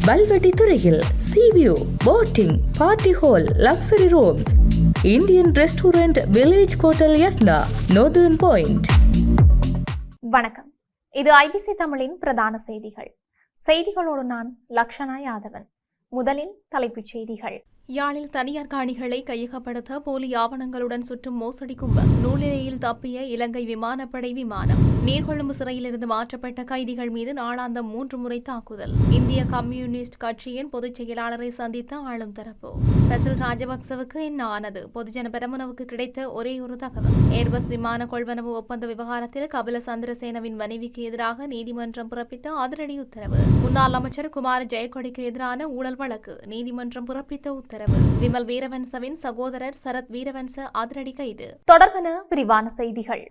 வல்வெட்டி துறையில் sea view, boating, party hall, luxury rooms, Indian restaurant, village hotel Yatna, northern point. வணக்கம். இது IBC தமிழின் பிரதான செய்திகள். செய்திகளோடு நான் லக்ஷனா யாதவன். முதலில் தலைப்புச் செய்திகள். யாழில் தனியார் காணிகளை கையகப்படுத்த போலி ஆவணங்களுடன் சுற்றும் மோசடி கும்பல். நூலிலையில் தப்பிய இலங்கை விமானப்படை விமானம். நீர்கொழும்பு சிறையிலிருந்து மாற்றப்பட்ட கைதிகள் மீது நாளாந்தம் 3 முறை தாக்குதல். இந்திய கம்யூனிஸ்ட் கட்சியின் பொதுச் செயலாளரை சந்தித்த ஆளும் தரப்பு. பசில் ராஜபக்சவுக்கு என்ன ஆனது? பொதுஜன பெரமுனவுக்கு கிடைத்த ஒரே ஒரு தகவல். ஏர்பஸ் விமான கொள்வனவு ஒப்பந்த விவகாரத்தில் கபில சந்திரசேனவின் மனைவிக்கு எதிராக நீதிமன்றம் பிறப்பித்த அதிரடி உத்தரவு. முன்னாள் அமைச்சர் குமார ஜெயக்கொடிக்கு எதிரான ஊழல் வழக்கு நீதிமன்றம் பிறப்பித்த உத்தரவு. விமல் வீரவன்சவின் சகோதரர் சரத் வீரவன்ச அதிரடி கைது. தொடர்பான விரிவான செய்திகள்.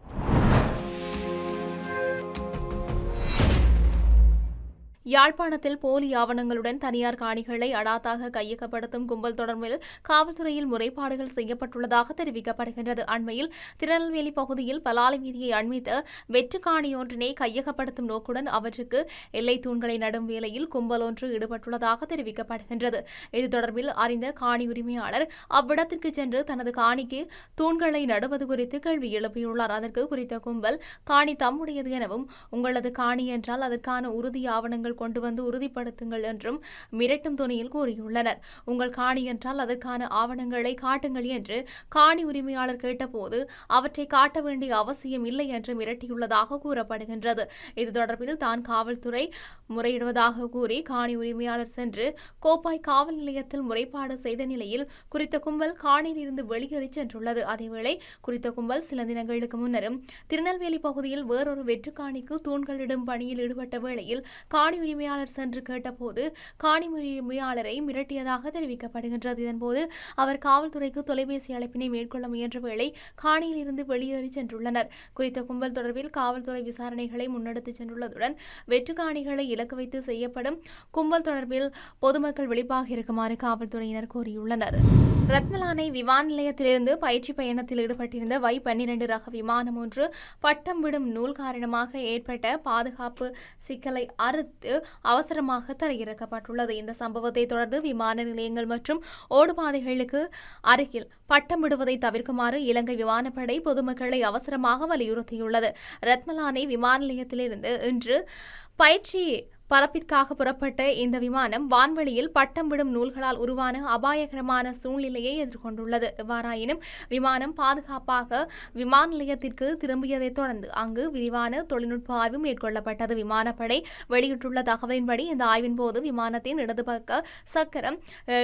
யாழ்ப்பாணத்தில் போலி ஆவணங்களுடன் தனியார் காணிகளை அடாத்தாக கையகப்படுத்தும் கும்பல் தொடர்பில் காவல்துறையில் முறைப்பாடுகள் செய்யப்பட்டுள்ளதாக தெரிவிக்கப்படுகின்றது. அண்மையில் திருநெல்வேலி பகுதியில் பலாலி வீதியை அண்மித்து வெற்று காணி ஒன்றினை கையகப்படுத்தும் நோக்குடன் அவற்றுக்கு எல்லை தூண்களை நடும் வேளையில் கும்பல் ஒன்று ஈடுபட்டுள்ளதாக தெரிவிக்கப்படுகின்றது. இது தொடர்பில் அறிந்த காணி உரிமையாளர் அவ்விடத்திற்கு சென்று தனது காணிக்கு தூண்களை நடுவது குறித்து கேள்வி எழுப்பியுள்ளார். அதற்கு குறித்த கும்பல் காணி தம்முடையது எனவும் உங்களது காணி என்றால் அதற்கான உறுதி ஆவணங்கள் கொண்டு வந்து உறுதிப்படுத்துங்கள் என்றும் மிரட்டும் துணியில் கூறியுள்ளனர். உங்கள் காணி என்றால் அதற்கான ஆவணங்களை காட்டுங்கள் என்று காணி உரிமையாளர் கேட்டபோது அவற்றை காட்ட வேண்டிய அவசியம் இல்லை என்று மிரட்டியுள்ளதாக கூறப்படுகின்றது. இது தொடர்பில் தான் காவல்துறை முறையிடுவதாக கூறி காணி உரிமையாளர் சென்று கோப்பாய் காவல் நிலையத்தில் முறைப்பாடு செய்த நிலையில் குறித்த கும்பல் காணியில் இருந்து வெளியேறி சென்றுள்ளது. அதேவேளை குறித்த கும்பல் சில தினங்களுக்கு முன்னரும் திருநெல்வேலி பகுதியில் வேறொரு வெற்று காணிக்கு தூண்களிடும் பணியில் ஈடுபட்ட வேளையில் காணி உரிமையாளர் சென்று கேட்டபோது காணி உரிமையாளரை மிரட்டியதாக தெரிவிக்கப்படுகின்றது. இதன்போது அவர் காவல்துறைக்கு தொலைபேசி அழைப்பினை மேற்கொள்ள முயன்ற வேளை காணியில் இருந்து வெளியேறி சென்றுள்ளனர். குறித்த கும்பல் தொடர்பில் காவல்துறை விசாரணைகளை முன்னெடுத்துச் சென்றுள்ளதுடன் வெற்று காணிகளை இலக்கு வைத்து செய்யப்படும் கும்பல் தொடர்பில் பொதுமக்கள் விழிப்பாக இருக்குமாறு காவல்துறையினர் கோரியுள்ளனர். ரத்மலானை விமான நிலையத்திலிருந்து பயிற்சி பயணத்தில் ஈடுபட்டிருந்த Y-12 ரக விமானம் ஒன்று பட்டம் விடும் நூல் காரணமாக ஏற்பட்ட பாதுகாப்பு சிக்கலை அடுத்து அவசரமாக தரையிறக்கப்பட்டுள்ளது. இந்த சம்பவத்தை தொடர்ந்து விமான நிலையங்கள் மற்றும் ஓடுபாதைகளுக்கு அருகில் பட்டம் விடுவதை தவிர்க்குமாறு இலங்கை விமானப்படை பொதுமக்களை அவசரமாக வலியுறுத்தியுள்ளது. ரத்மலானை விமான நிலையத்திலிருந்து இன்று பயிற்சி பரப்பிற்காக புறப்பட்ட இந்த விமானம் வான்வெளியில் பட்டம் விடும் நூல்களால் உருவான அபாயகரமான சூழ்நிலையை எதிர்கொண்டுள்ளது. எவ்வாறாயினும் விமானம் பாதுகாப்பாக விமான நிலையத்திற்கு திரும்பியதைத் தொடர்ந்து அங்கு விரிவான தொழில்நுட்ப ஆய்வு மேற்கொள்ளப்பட்டது. விமானப்படை வெளியிட்டுள்ள தகவலின்படி இந்த ஆய்வின் போது விமானத்தின் இடது பக்க சக்கரம்,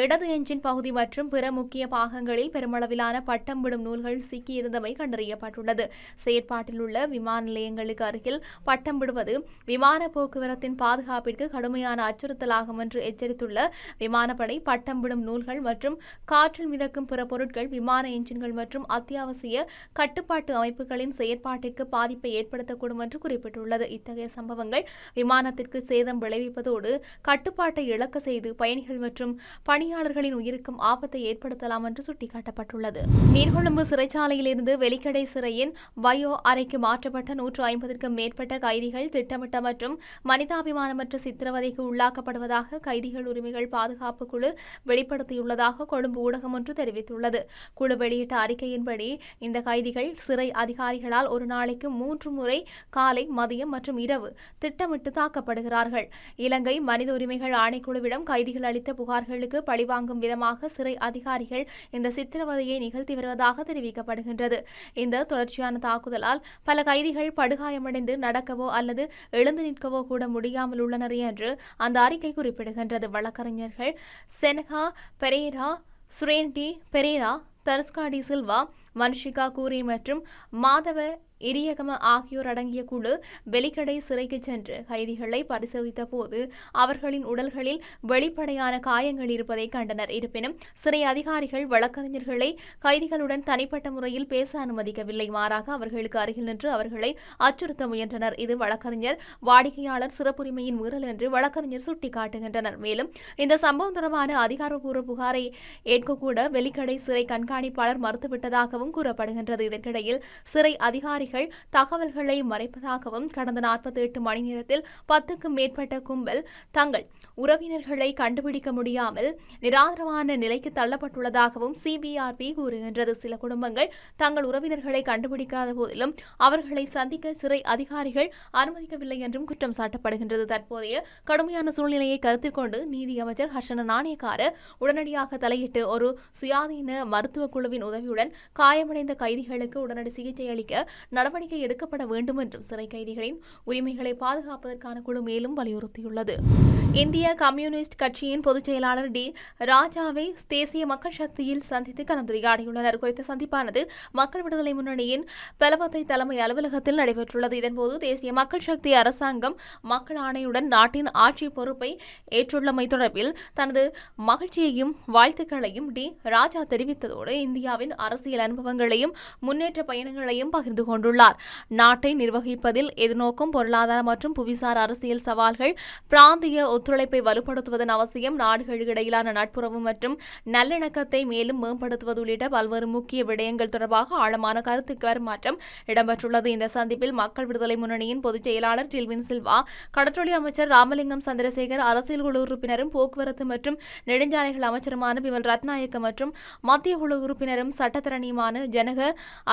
இடது என்ஜின் பகுதி மற்றும் பிற முக்கிய பாகங்களில் பெருமளவிலான பட்டம் விடும் நூல்கள் சிக்கியிருந்தமை கண்டறியப்பட்டுள்ளது. செயற்பாட்டில் உள்ள விமான நிலையங்களுக்கு அருகில் பட்டம் விடுவது விமான போக்குவரத்தின் பாதுகாப்பிற்கு கடுமையான அச்சுறுத்தலாகும் என்று எச்சரித்துள்ள விமானப்படை பட்டம் விடும் நூல்கள் மற்றும் காற்றில் மிதக்கும் பிற பொருட்கள் விமான என்ஜின்கள் மற்றும் அத்தியாவசிய கட்டுப்பாட்டு அமைப்புகளின் செயற்பாட்டிற்கு பாதிப்பை ஏற்படுத்தக்கூடும் என்று குறிப்பிட்டுள்ளது. இத்தகைய சம்பவங்கள் விமானத்திற்கு சேதம் விளைவிப்பதோடு கட்டுப்பாட்டை இழக்க செய்து பயணிகள் மற்றும் பணியாளர்களின் உயிருக்கும் ஆபத்தை ஏற்படுத்தலாம் என்று சுட்டிக்காட்டப்பட்டுள்ளது. நீர்கொழும்பு சிறைச்சாலையிலிருந்து வெலிக்கடை சிறையின் வயோ அறைக்கு மாற்றப்பட்ட 150க்கும் மேற்பட்ட கைதிகள் திட்டமிட்ட மற்றும் மனிதாபிமானம் சித்திரவதைக்கு உள்ளாக்கப்படுவதாக கைதிகள் உரிமைகள் பாதுகாப்பு குழு வெளிப்படுத்தியுள்ளதாக கொழும்பு ஊடகம் ஒன்று தெரிவித்துள்ளது. குழு வெளியிட்ட அறிக்கையின்படி இந்த கைதிகள் சிறை அதிகாரிகளால் ஒரு நாளைக்கு 3 முறை காலை, மதியம் மற்றும் இரவு திட்டமிட்டு தாக்கப்படுகிறார்கள். இலங்கை மனித உரிமைகள் ஆணைக்குழுவிடம் கைதிகள் அளித்த புகார்களுக்கு பழிவாங்கும் விதமாக சிறை அதிகாரிகள் இந்த சித்திரவதையை நிகழ்த்தி வருவதாக தெரிவிக்கப்படுகின்றது. இந்த தொடர்ச்சியான தாக்குதலால் பல கைதிகள் படுகாயமடைந்து நடக்கவோ அல்லது எழுந்து நிற்கவோ கூட முடியாமல் உள்ளனர் என்று அந்த அறிக்கை குறிப்பிடுகின்றது. வழக்கறிஞர்கள் செனகா பெரேரா, சுரேன்டி பெரேரா, தனுஷ்கா டி சில்வா, மன்ஷிகா கூரி மற்றும் மாதவ இரியகம ஆகியோர் அடங்கிய குழு வெலிக்கடை சிறைக்கு சென்று கைதிகளை பரிசோதித்த போது அவர்களின் உடல்களில் வெளிப்படையான காயங்கள் இருப்பதை கண்டனர். இருப்பினும் சிறை அதிகாரிகள் வழக்கறிஞர்களை கைதிகளுடன் தனிப்பட்ட முறையில் பேச அனுமதிக்கவில்லை. மாறாக அவர்களுக்கு அருகில் நின்று அவர்களை அச்சுறுத்த முயன்றனர். இது வழக்கறிஞர் வாடிக்கையாளர் சிறப்புரிமையின் மீறல் என்று வழக்கறிஞர் சுட்டிக்காட்டுகின்றனர். மேலும் இந்த சம்பவம் தொடர்பான அதிகாரப்பூர்வ புகாரை ஏற்கக்கூட வெலிக்கடை சிறை கண்காணிப்பாளர் மறுத்துவிட்டதாகவும் கூறப்படுகின்றது. இதற்கிடையில் சிறை அதிகாரிகள் அதிகாரிகள் தகவல்களை மறைப்பதாகவும் கடந்த 48 மணி நேரத்தில் 10க்கும் மேற்பட்ட கும்பல் தங்கள் உறவினர்களை கண்டுபிடிக்க முடியாமல் நிராதரவான நிலைக்கு தள்ளப்பட்டுள்ளதாகவும் சிபிஆர்பி கூறுகின்றது. சில குடும்பங்கள் தங்கள் உறவினர்களை கண்டுபிடிக்காத போதிலும் அவர்களை சந்திக்க சிறை அதிகாரிகள் அனுமதிக்கவில்லை என்றும் குற்றம் சாட்டப்படுகின்றது. தற்போதைய கடுமையான சூழ்நிலையை கருத்தில் கொண்டு நீதி அமைச்சர் ஹர்ஷன நாணயக்கார உடனடியாக தலையிட்டு ஒரு சுயாதீன மருத்துவ குழுவின் உதவியுடன் காயமடைந்த கைதிகளுக்கு உடனடி சிகிச்சை அளிக்க நடவடிக்கை எடுக்கப்பட வேண்டும் என்றும் சிறை கைதிகளின் உரிமைகளை பாதுகாப்பதற்கான குழு மேலும் வலியுறுத்தியுள்ளது. இந்திய கம்யூனிஸ்ட் கட்சியின் பொதுச் செயலாளர் டி ராஜாவை தேசிய மக்கள் சக்தியில் சந்தித்து கலந்துரையாடியுள்ளனர். குறித்த சந்திப்பானது மக்கள் விடுதலை முன்னணியின் பெலவத்தை தலைமை அலுவலகத்தில் நடைபெற்றுள்ளது. இதன்போது தேசிய மக்கள் சக்தி அரசாங்கம் மக்கள் ஆணையுடன் நாட்டின் ஆட்சி பொறுப்பை ஏற்றுள்ளமை தொடர்பில் தனது மகிழ்ச்சியையும் வாழ்த்துக்களையும் டி ராஜா தெரிவித்ததோடு இந்தியாவின் அரசியல் அனுபவங்களையும் முன்னேற்ற பயணங்களையும் பகிர்ந்து கொண்டுள்ளார். நாட்டை நிர்வகிப்பதில் எதிர்நோக்கும் பொருளாதார மற்றும் புவிசார் அரசியல் சவால்கள், பிராந்திய ஒத்துழைப்பை வலுப்படுத்துவதன் அவசியம், நாடுகளுக்கு இடையிலான நட்புறவு மற்றும் நல்லிணக்கத்தை மேலும் மேம்படுத்துவது உள்ளிட்ட பல்வேறு முக்கிய விடயங்கள் தொடர்பாக ஆழமான கருத்து பரிமாற்றம் இடம்பெற்றுள்ளது. இந்த சந்திப்பில் மக்கள் விடுதலை முன்னணியின் பொதுச் செயலாளர் டில்வின் சில்வா, கடற்றொழில் அமைச்சர் ராமலிங்கம் சந்திரசேகர், அரசியல் குழு உறுப்பினரும் போக்குவரத்து மற்றும் நெடுஞ்சாலைகள் அமைச்சருமான பிமல் ரத்நாயக்க மற்றும் மத்திய குழு உறுப்பினரும் சட்டத்தரணியுமான ஜனக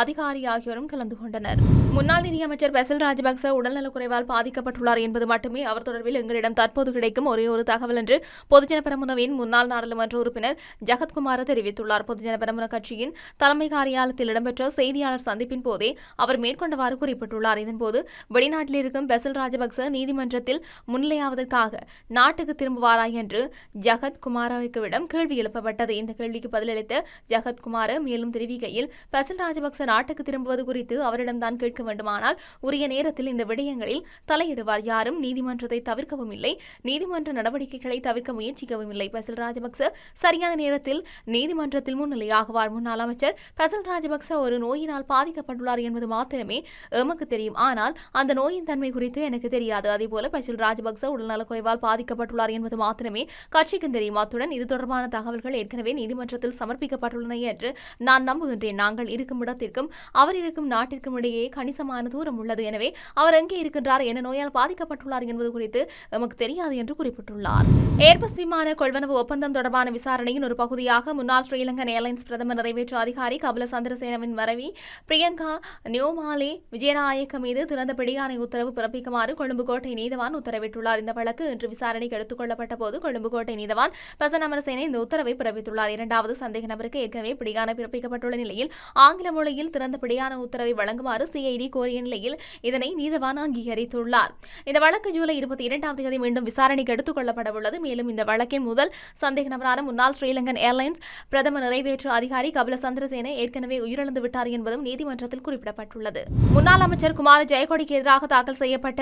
அதிகாரி ஆகியோரும் கலந்து கொண்டனர். முன்னாள் நிதியமைச்சர் பெசில் ராஜபக்ச உடல்நலக்குறைவால் பாதிக்கப்பட்டுள்ளார் என்பது மட்டுமே அவர் தொடர்பில் எங்களிடம் தற்போது கிடைக்கும் ஒரே ஒரு தகவல் என்று பொதுஜன பெரமுனவின் முன்னாள் நாடாளுமன்ற உறுப்பினர் ஜகத்குமார் தெரிவித்துள்ளார். பொதுஜன பெரமுன கட்சியின் தலைமை காரியாலயத்தில் இடம்பெற்ற செய்தியாளர் சந்திப்பின் போதே அவர் மேற்கொண்டவாறு குறிப்பிட்டுள்ளார். இதன்போது வெளிநாட்டில் இருக்கும் பெசில் ராஜபக்ச நீதிமன்றத்தில் முன்னிலையாவதற்காக நாட்டுக்கு திரும்புவாரா என்று ஜகத்குமாரவிடம் கேள்வி எழுப்பப்பட்டது. இந்த கேள்விக்கு பதிலளித்த ஜகத்குமார மேலும் தெரிவிக்கையில், பெசில் ராஜபக்ச நாட்டுக்கு திரும்புவது குறித்து அவரிடம்தான் கேட்க வேண்டுமானால் உரிய நேரத்தில் இந்த விடயங்களில் தலையிடுவார். யாரும் நீதிமன்றத்தை தவிர்க்கவும் இல்லை, நீதிமன்ற நடவடிக்கைகளை தவிர்க்க முயற்சிக்கவும் இல்லை. பெசில் ராஜபக்ச சரியான நேரத்தில் நீதிமன்றத்தில் முன்னிலையாகுவார். முன்னாள் அமைச்சர் பெசில் ராஜபக்ச ஒரு நோயினால் பாதிக்கப்பட்டுள்ளார் என்பது மாத்திரமே எமக்கு தெரியும். ஆனால் அந்த நோயின் தன்மை குறித்து எனக்கு தெரியாது. அதேபோல பெசில் ராஜபக்ச உடல்நலக்குறைவால் பாதிக்கப்பட்டுள்ளார் என்பது மாத்திரமே கட்சிக்கும் தெரியும். அத்துடன் இது தொடர்பான தகவல்கள் ஏற்கனவே நீதிமன்றத்தில் சமர்ப்பிக்கப்பட்டுள்ளன என்று நான் நம்புகின்றேன். நாங்கள் இருக்கும் இடத்திற்கும் அவர் இருக்கும் நாட்டிற்கும் இடையே கணிசமான தூரம் உள்ளது. எனவே அவர் எங்கே இருக்கின்றார், என்ன நோயால் பாதிக்கப்பட்டுள்ளார் என்பது குறித்து எமக்கு தெரியாது என்று குறிப்பிட்டுள்ளார். ஏர்பஸ் விமான கொள்வனவு ஒப்பந்தம் தொடர்பான விசாரணையின் ஒரு பகுதியாக முன்னாள் ஸ்ரீலங்கன் ஏர்லைன்ஸ் பிரதம நிறைவேற்று அதிகாரி கபில சந்திரசேனவின் மனைவி பிரியங்கா நியோமாலே விஜயநாயக்க மீது திறந்த பிடியாணை உத்தரவு பிறப்பிக்குமாறு கொழும்பு கோட்டை நீதவான் உத்தரவிட்டுள்ளார். இந்த வழக்கு இன்று விசாரணைக்கு எடுத்துக் கொள்ளப்பட்ட போது கொழும்பு கோட்டை நீதவான் பிரசன்ன அமரசேன இந்த உத்தரவை பிறப்பித்துள்ளார். இரண்டாவது சந்தேக நபருக்கு ஏற்கனவே பிடியாணை பிறப்பிக்கப்பட்டுள்ள நிலையில் ஆங்கில மொழியில் திறந்த பிடியான உத்தரவை வழங்குமாறு சிஐடி கோரிய நிலையில் இதனை நீதவான் அங்கீகரித்துள்ளார். இந்த வழக்கு ஜூலை 22ஆம் தேதி மீண்டும் விசாரணைக்கு எடுத்துக் கொள்ளப்பட உள்ளது. மேலும் இந்த வழக்கின் முதல் சந்தேக நபரான முன்னாள் ஸ்ரீலங்கன் ஏர்லைன்ஸ் பிரதம நிறைவேற்று அதிகாரி கபில சந்திரசேன ஏற்கனவே உயிரிழந்து விட்டார் என்பதும் நீதிமன்றத்தில் குறிப்பிடப்பட்டுள்ளது. முன்னாள் அமைச்சர் குமார ஜெயக்கொடிக்கு எதிராக தாக்கல் செய்யப்பட்ட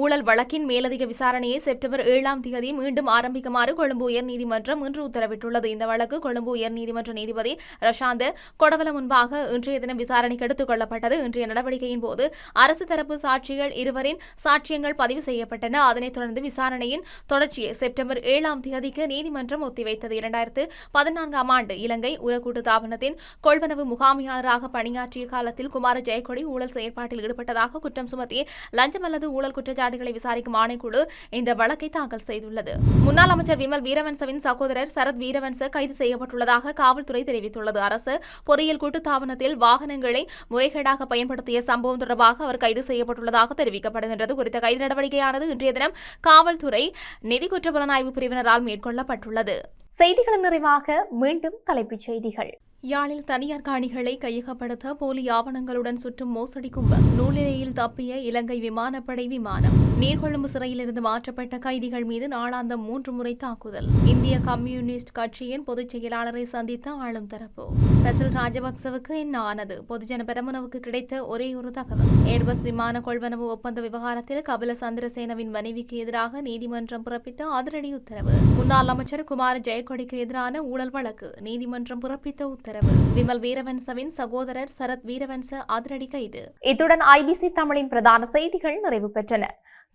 ஊழல் வழக்கின் மேலதிக விசாரணையை செப்டம்பர் 7ஆம் தேதி மீண்டும் ஆரம்பிக்குமாறு கொழும்பு உயர்நீதிமன்றம் இன்று உத்தரவிட்டுள்ளது. இந்த வழக்கு கொழும்பு உயர்நீதிமன்ற நீதிபதி ரஷாந்த கொடவல முன்பாக இன்றைய தினம் விசாரணைக்கு எடுத்துக் கொள்ளப்பட்டது. இன்றைய நடவடிக்கையின் போது அரசு தரப்பு சாட்சிகள் இருவரின் சாட்சியங்கள் பதிவு செய்யப்பட்டன. அதனைத் தொடர்ந்து விசாரணையின் தொடர்ச்சியை செப்டம்பர் 7ஆம் தேதிக்கு நீதிமன்றம் ஒத்திவைத்தது. 2014ஆம் ஆண்டு இலங்கை உரக்கூட்டு தாபனத்தின் கொள்வனவு முகாமையாளராக பணியாற்றிய காலத்தில் குமார ஜெயக்கொடி ஊழல் செயற்பாட்டில் ஈடுபட்டதாக குற்றம் சுமத்தி லஞ்சம் அல்லது ஊழல் குற்றச்சாட்டுகளை விசாரிக்கும் ஆணைக்குழு இந்த வழக்கை தாக்கல் செய்துள்ளது. முன்னாள் அமைச்சர் விமல் வீரவன்சவின் சகோதரர் சரத் வீரவன்ச கைது செய்யப்பட்டுள்ளதாக காவல்துறை தெரிவித்துள்ளது. அரசு பொறியியல் கூட்டுத்தாபனத்தில் வாகனங்களை முறைகேடாக பயன்படுத்திய சம்பவம் தொடர்பாக அவர் கைது செய்யப்பட்டுள்ளதாக தெரிவிக்கப்படுகின்றது. குறித்த கைது நடவடிக்கையானது இன்றைய தினம் காவல்துறை நிதி குற்றப்புலனாய்வு பிரிவினரால் மேற்கொள்ளப்பட்டுள்ளது. செய்திகளின் நிறைவாக மீண்டும் தலைப்புச் செய்திகள். யாழில் தனியார் காணிகளை கையகப்படுத்த போலி ஆவணங்களுடன் சுற்றும் மோசடி கும்பல். நூலிலையில் தப்பிய இலங்கை விமானப்படை விமானம். நீர்கொழும்பு சிறையிலிருந்து மாற்றப்பட்ட கைதிகள் மீது நாளாந்தம் 3 முறை தாக்குதல். இந்திய கம்யூனிஸ்ட் கட்சியின் பொதுச் செயலாளரை சந்தித்த ஆளும் தரப்பு. பெசில் ராஜபக்சவுக்கு என்ன ஆனது? பொதுஜன பெரமுனவுக்கு கிடைத்த ஒரே ஒரு தகவல். ஏர்பஸ் விமான கொள்வனவு ஒப்பந்த விவகாரத்தில் கபில சந்திரசேனவின் மனைவிக்கு எதிராக நீதிமன்றம் பிறப்பித்த அதிரடி உத்தரவு. முன்னாள் அமைச்சர் குமார ஜெயக்கொடிக்கு எதிரான ஊழல் வழக்கு நீதிமன்றம் பிறப்பித்த உத்தரவு. விமல் வீரவன்சவின் சகோதரர் சரத் வீரவன்ச அதிரடி கைது. இத்துடன் ஐபிசி தமிழின் பிரதான செய்திகள் நிறைவு பெற்றன.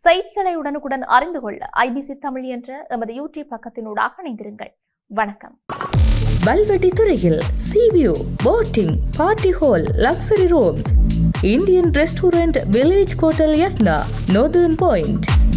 செய்திகளை உடனுக்குடன் அறிந்து கொள்ள ஐபிசி தமிழ் என்ற எமது யூடியூப் பக்கத்தினூடாக இணைந்திருங்கள். வணக்கம். வல்வெட்டி துறையில் sea view, boating, party hall, luxury rooms, Indian Restaurant Village Hotel Yathna, Northern Point.